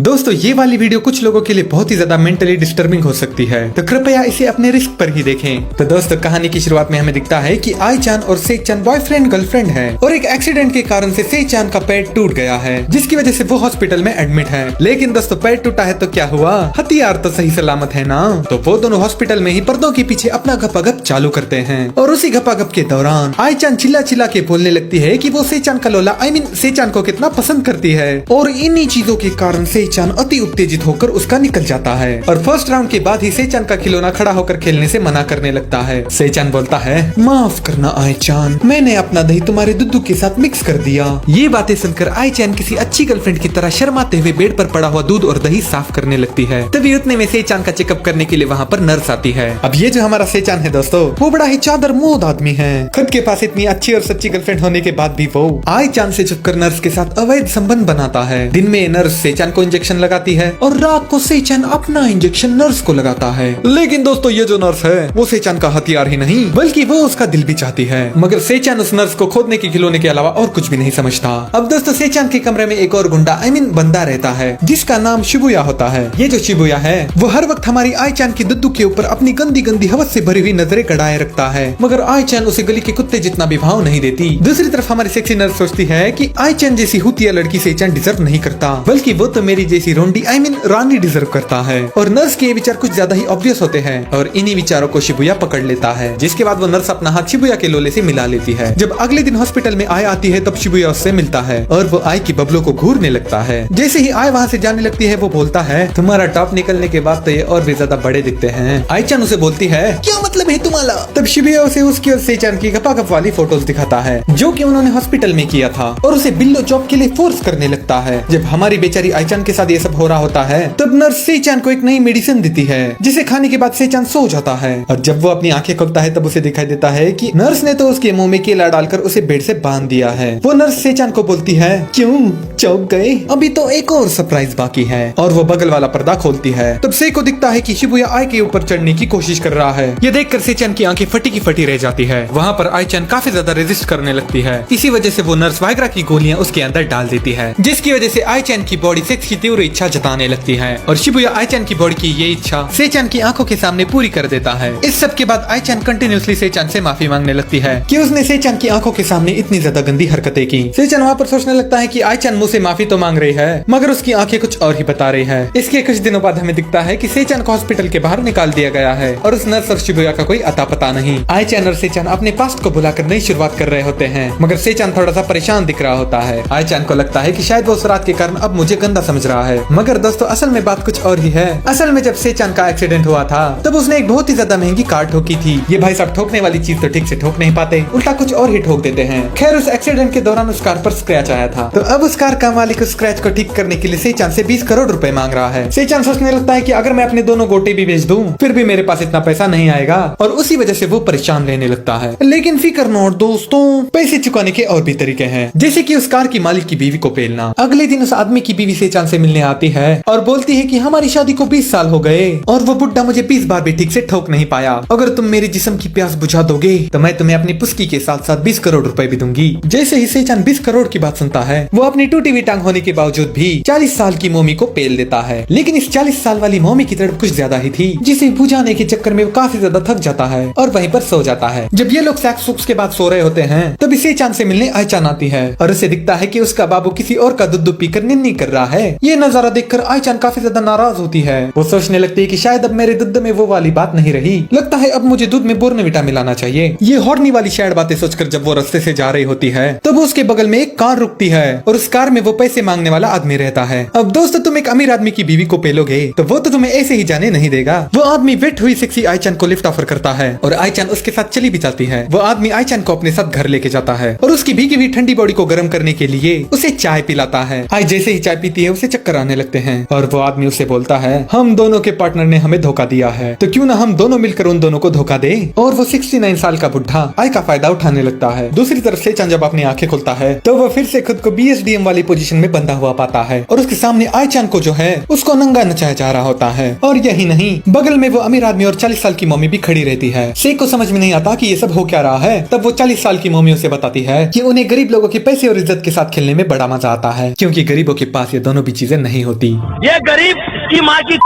दोस्तों ये वाली वीडियो कुछ लोगों के लिए बहुत ही ज्यादा मेंटली डिस्टर्बिंग हो सकती है, तो कृपया इसे अपने रिस्क पर ही देखें। तो दोस्तों कहानी की शुरुआत में हमें दिखता है कि आई-चान और सेक-चान बॉयफ्रेंड गर्लफ्रेंड है और एक एक्सीडेंट के कारण से सेक-चान का पैर टूट गया है, जिसकी वजह से वो हॉस्पिटल में एडमिट है। लेकिन दोस्तों पैर टूटा है तो क्या हुआ, हथियार तो सही सलामत है ना। तो वो दोनों हॉस्पिटल में ही पर्दों के पीछे अपना गपागप चालू करते हैं और उसी गपागप के दौरान आई-चान चिल्ला चिल्ला के बोलने लगती है कि वो सेक-चान का लोला सेक-चान को कितना पसंद करती है और इन्हीं चीजों के कारण सेक-चान अति उत्तेजित होकर उसका निकल जाता है और फर्स्ट राउंड के बाद ही सेक-चान का खिलौना खड़ा होकर खेलने से मना करने लगता है। सेक-चान बोलता है, माफ करना आई-चान, मैंने अपना दही तुम्हारे दूध के साथ मिक्स कर दिया। ये बातें सुनकर आई-चान किसी अच्छी गर्लफ्रेंड की तरह शर्माते हुए बेड पर पड़ा हुआ दूध और दही साफ करने लगती है। तभी उतने में सेक-चान का चेकअप करने के लिए वहाँ पर नर्स आती है। अब ये जो हमारा सेक-चान है दोस्तों, वो बड़ा ही चादर मोद आदमी है। खुद के पास इतनी अच्छी और सच्ची गर्लफ्रेंड होने के बाद भी वो आई-चान से छुपकर नर्स के साथ अवैध संबंध बनाता है। दिन में नर्स सेक-चान को इंजेक्शन लगाती है और रात को सेक-चान अपना इंजेक्शन नर्स को लगाता है। लेकिन दोस्तों ये जो नर्स है वो सेक-चान का हथियार ही नहीं बल्कि वो उसका दिल भी चाहती है, मगर सेक-चान उस नर्स को खोदने के खिलौने के अलावा और कुछ भी नहीं समझता। अब दोस्तों सेक-चान के कमरे में एक और गुंडा बंदा रहता है जिसका नाम शिबुया होता है। ये जो शिबुया है वो हर वक्त हमारी आई-चान की दुद्दू के ऊपर अपनी गंदी गंदी हवस से भरी हुई नजरें गड़ाए रखता है, मगर आई-चान उसे गली के कुत्ते जितना भी भाव नहीं देती। दूसरी तरफ हमारी सेक्सी नर्स सोचती है कि आई-चान जैसी हुतिया लड़की सेक-चान डिजर्व नहीं करता, बल्कि वो तो मेरी जैसी रोंडी रानी डिजर्व करता है। और नर्स के विचार कुछ ज्यादा ही ऑब्वियस होते हैं और इन्हीं विचारों को शिबुया पकड़ लेता है, जिसके बाद वो नर्स अपना हाथ शिबुया के लोले से मिला लेती है। जब अगले दिन हॉस्पिटल में आय आती है तब शिबुया उससे मिलता है और वो आय की बबलों को घूरने लगता है। जैसे ही आय वहाँ से जाने लगती है वो बोलता है, तुम्हारा टॉप निकलने के बाद तो ये और भी ज्यादा बड़े दिखते हैं। आई-चान उसे बोलती है, क्या मतलब है तुम्हारा। तब शिबुया उसे उसकी और सेक-चान की गपागप वाली फोटोज दिखाता है जो कि उन्होंने हॉस्पिटल में किया था और उसे बिल्लो जॉब के लिए फोर्स करने लगता है। जब हमारी बेचारी आई-चान के साथ ये सब हो रहा होता है तब नर्स सेक-चान को एक नई मेडिसिन देती है जिसे खाने के बाद सेक-चान सो जाता है और जब वो अपनी आंखें खोलता है तब उसे दिखाई देता है कि नर्स ने तो उसके मुंह में केला डालकर उसे बेड से बांध दिया है। वो नर्स सेक-चान को बोलती है, क्यों चौंक गए, अभी तो एक और सरप्राइज बाकी है, और वो बगल वाला पर्दा खोलती है। तब सेक को दिखता है कि शिबुया आई के ऊपर चढ़ने की कोशिश कर रहा है। ये देखकर सेक-चान की आंखें फटी की फटी रह जाती है। वहाँ पर आई-चान काफी ज्यादा रेजिस्ट करने लगती है। इसी वजह से वो नर्स वाइग्रा की गोलियां उसके अंदर डाल देती है, जिसकी वजह से आई-चान की बॉडी सेक्स की तीव्र इच्छा जताने लगती है और शिबुया आई-चान की बॉडी की ये इच्छा सेक-चान की आंखों के सामने पूरी कर देता है। इस सब के बाद आई-चान कंटिन्यूसली सेक-चान से माफी मांगने लगती है कि उसने सेक-चान की आंखों के सामने इतनी ज्यादा गंदी हरकतें की। सेक-चान वहाँ पर सोचने लगता है कि आई-चान मुझ से माफी तो मांग रही है मगर उसकी आंखें कुछ और ही बता रही है। इसके कुछ दिनों बाद हमें दिखता है कि सेक-चान को हॉस्पिटल के बाहर निकाल दिया गया है और उस नर्स और शिबुया का कोई अता पता नहीं। आई-चान और सेक-चान अपने पास्ट को बुलाकर नई शुरुआत कर रहे होते हैं, मगर सेक-चान थोड़ा सा परेशान दिख रहा होता है। आई-चान को लगता है कि शायद वो उस रात के कारण अब मुझे गंदा समझ रहा है, मगर दोस्तों असल में बात कुछ और ही है। असल में जब सेक-चान का एक्सीडेंट हुआ था तब उसने एक बहुत ही ज्यादा महंगी कार ठोकी थी। ये भाई साहब ठोकने वाली चीज तो ठीक से ठोक नहीं पाते, उल्टा कुछ और ही ठोक देते हैं। खैर उस एक्सीडेंट के दौरान उस कार पर स्क्रैच आया था, तो अब उस कार का मालिक उस स्क्रैच को ठीक करने के लिए सेक-चान से 20 करोड़ रुपए मांग रहा है। सेक-चान सोचने लगता है कि अगर मैं अपने दोनों गोटे भी बेच दूं फिर भी मेरे पास इतना पैसा नहीं आएगा और उसी वजह से वो परेशान रहने लगता है। लेकिन फिक्र न दोस्तों, पैसे चुकाने के और भी तरीके हैं, जैसे कि उस कार की मालिक की बीवी को पेलना। अगले दिन उस आदमी की बीवी सेक-चान से मिलने आती है और बोलती है कि हमारी शादी को 20 साल हो गए और वो बुड्ढा मुझे 20 बार भी ठीक से ठोक नहीं पाया। अगर तुम मेरे जिस्म की प्यास बुझा दोगे तो मैं तुम्हें अपनी पुस्की के साथ साथ 20 करोड़ रुपए भी दूंगी। जैसे ही सेक-चान 20 करोड़ की बात सुनता है वो अपनी टूटी हुई टांग होने के बावजूद भी 40 साल की मोमी को पेल देता है। लेकिन इस 40 साल वाली मोमी की तड़प कुछ ज्यादा ही थी, जिसे बुझाने के चक्कर में वो काफी ज्यादा थक जाता है और वहीं पर सो जाता है। जब ये लोग सेक्स के बाद सो रहे होते हैं तभी सेक-चान से मिलने आई-चान आती है और उसे दिखता है कि उसका बाबू किसी और का दूध पीकर निन्नी कर रहा है। ये नजारा देखकर आई-चान काफी ज्यादा नाराज होती है। वो सोचने लगती है कि शायद अब मेरे दूध में वो वाली बात नहीं रही, लगता है अब मुझे दूध में बोर्नविटा मिलाना चाहिए। ये हॉर्नी वाली शायद बातें सोचकर जब वो रास्ते से जा रही होती है तब उसके बगल में एक कार रुकती है और उस कार में वो पैसे मांगने वाला आदमी रहता है। अब दोस्तों तुम एक अमीर आदमी की बीवी को पेलोगे तो वो तो तुम्हें ऐसे ही जाने नहीं देगा। वो आदमी वेट हुई सेक्सी आई-चान को लिफ्ट ऑफर करता है और आई-चान उसके साथ चली भी जाती है। वो आदमी आई-चान को अपने साथ घर लेके जाता है और उसकी भीगी हुई ठंडी बॉडी को गर्म करने के लिए उसे चाय पिलाता है। आई जैसे ही चाय पीती है उसे चक्कर आने लगते हैं और वो आदमी उसे बोलता है, हम दोनों के पार्टनर ने हमें धोखा दिया है तो क्यों ना हम दोनों मिलकर उन दोनों को धोखा दे। और वो 69 साल का बुढ़ा आई का फायदा उठाने लगता है। दूसरी तरफ सेक-चान जब अपनी आंखें खोलता है तो वो फिर से खुद को BSDM वाली पोजीशन में बंधा हुआ पाता है और उसके सामने आई-चान को जो है उसको नंगा नचाया जा रहा होता है। और यही नहीं, बगल में वो अमीर आदमी और 40 साल की मम्मी भी खड़ी रहती है। सेक को समझ में नहीं आता कि ये सब हो क्या रहा है। तब वो 40 साल की मम्मी उसे बताती है कि उन्हें गरीब लोगों के पैसे और इज्जत के साथ खेलने में बड़ा मजा आता है, क्योंकि गरीबों के पास ये दोनों भी चीजें चीजें नहीं होती। ये गरीब की माँ की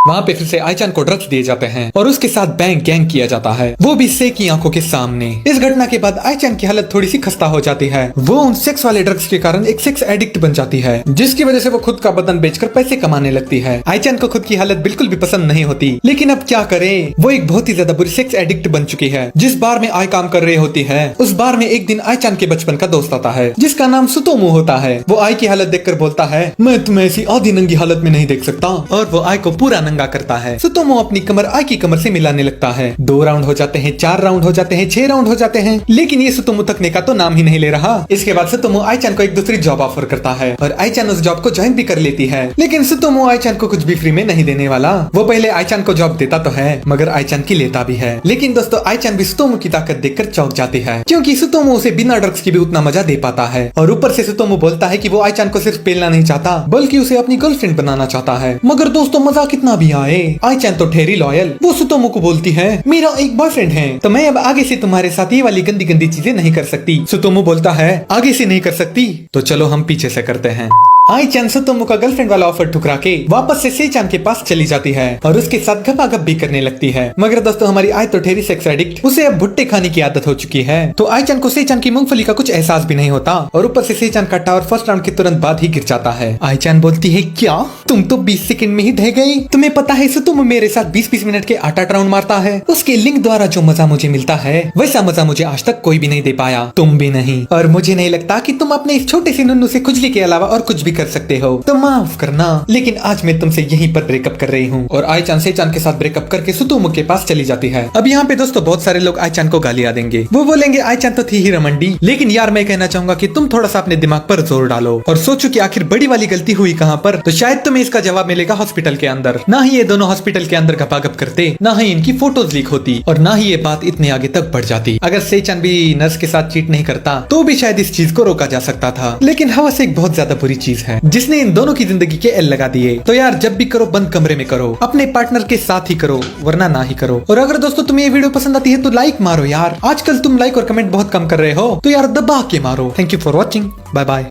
वहाँ पे फिर से आईचान को ड्रग्स दिए जाते हैं और उसके साथ बैंक गैंग किया जाता है, वो भी से की आंखों के सामने। इस घटना के बाद आईचान की हालत थोड़ी सी खस्ता हो जाती है। वो उन सेक्स वाले ड्रग्स के कारण एक सेक्स एडिक्ट बन जाती है, जिसकी वजह से वो खुद का बदन बेचकर पैसे कमाने लगती है। आईचान को खुद की हालत बिल्कुल भी पसंद नहीं होती, लेकिन अब क्या करे, वो एक बहुत ही ज्यादा बुरी सेक्स एडिक्ट बन चुकी है। जिस बार में आई काम कर रही होती है, उस बार में एक दिन आईचान के बचपन का दोस्त आता है, जिसका नाम सुतोमू होता है। वो आई की हालत देखकर बोलता है, मैं तुम्हें ऐसी आधी नंगी हालत में नहीं देख सकता, और वो आई को पूरा नंगा करता है। सुतोमू अपनी कमर आई की कमर से मिलाने लगता है। 2 राउंड हो जाते हैं, 4 राउंड हो जाते हैं, 6 राउंड हो जाते हैं, लेकिन ये सुतोमू थकने का तो नाम ही नहीं ले रहा। इसके बाद सुतोमू आईचान को एक दूसरी जॉब ऑफर करता है और आईचान उस जॉब को ज्वाइन भी कर लेती है। लेकिन सुतोमू आईचान को कुछ भी फ्री में नहीं देने वाला। वो पहले आईचान को जॉब देता तो है, मगर आईचान की लेता भी है। लेकिन दोस्तों, आईचान भी सुतोमू की ताकत देखकर चौंक जाती है, क्योंकि सुतोमू उसे बिना ड्रग्स की भी उतना मजा दे पाता है। और ऊपर से सुतोमू बोलता है कि वो आईचान को सिर्फ पेलना नहीं चाहता, बल्कि उसे अपनी गर्लफ्रेंड बनाना चाहता है। मगर दोस्तों, मजा कितना भी आए, आईचान तो ठहरी लॉयल। वो सुतोमू को बोलती है, मेरा एक बॉयफ्रेंड है, तो मैं अब आगे से तुम्हारे साथ ये वाली गंदी गंदी चीजें नहीं कर सकती। सुतोमू बोलता है, आगे से नहीं कर सकती, तो चलो हम पीछे से करते हैं। आईचान सुतोमू का गर्लफ्रेंड वाला ऑफर ठुकरा के वापस से सेचान के पास चली जाती है और उसके साथ गपागप भी करने लगती है। मगर दोस्तों, हमारी आई तो ठेरी सेक्स एडिक्ट, उसे अब भुट्टे खाने की आदत हो चुकी है, तो आईचान को सेचान की मूंगफली का कुछ एहसास भी नहीं होता और ऊपर से सेचान का टावर फर्स्ट राउंड के तुरंत बाद ही गिर जाता है। आईचान बोलती है, क्या तुम तो 20 सेकंड में ही ढह गई? तुम्हें पता है सुतोमू मेरे साथ 20-20 मिनट के 8-8 राउंड मारता है। उसके लिंक द्वारा जो मजा मुझे मिलता है, वैसा मजा मुझे आज तक कोई भी नहीं दे पाया, तुम भी नहीं। और मुझे नहीं लगता कि तुम अपने इस छोटे से नुन्नू से खुजली के अलावा और कुछ भी कर सकते हो, तो माफ करना, लेकिन आज मैं तुमसे यहीं पर ब्रेकअप कर रही हूँ। और आईचान सेचान के साथ ब्रेकअप करके सुतोमू के पास चली जाती है। अब यहाँ पे दोस्तों, बहुत सारे लोग आईचान को गालियां देंगे। वो बोलेंगे, आईचान तो थी ही रमंडी, लेकिन यार मैं कहना चाहूंगा कि तुम थोड़ा सा अपने दिमाग पर जोर डालो और सोचो कि आखिर बड़ी वाली गलती हुई कहाँ पर। तो शायद तुम्हें इसका जवाब मिलेगा हॉस्पिटल के अंदर। ना ही ये दोनों हॉस्पिटल के अंदर गपागप करते, ना ही इनकी फोटोज लीक होती, और ना ही ये बात इतने आगे तक बढ़ जाती। अगर सेचान भी नर्स के साथ चीट नहीं करता, तो भी शायद इस चीज को रोका जा सकता था। लेकिन हवस एक बहुत ज्यादा बुरी चीज है, जिसने इन दोनों की जिंदगी के एल लगा दिए। तो यार, जब भी करो बंद कमरे में करो, अपने पार्टनर के साथ ही करो, वरना ना ही करो। और अगर दोस्तों तुम्हें ये वीडियो पसंद आती है तो लाइक मारो यार। आजकल तुम लाइक और कमेंट बहुत कम कर रहे हो, तो यार दबा के मारो। Thank you for watching, bye bye.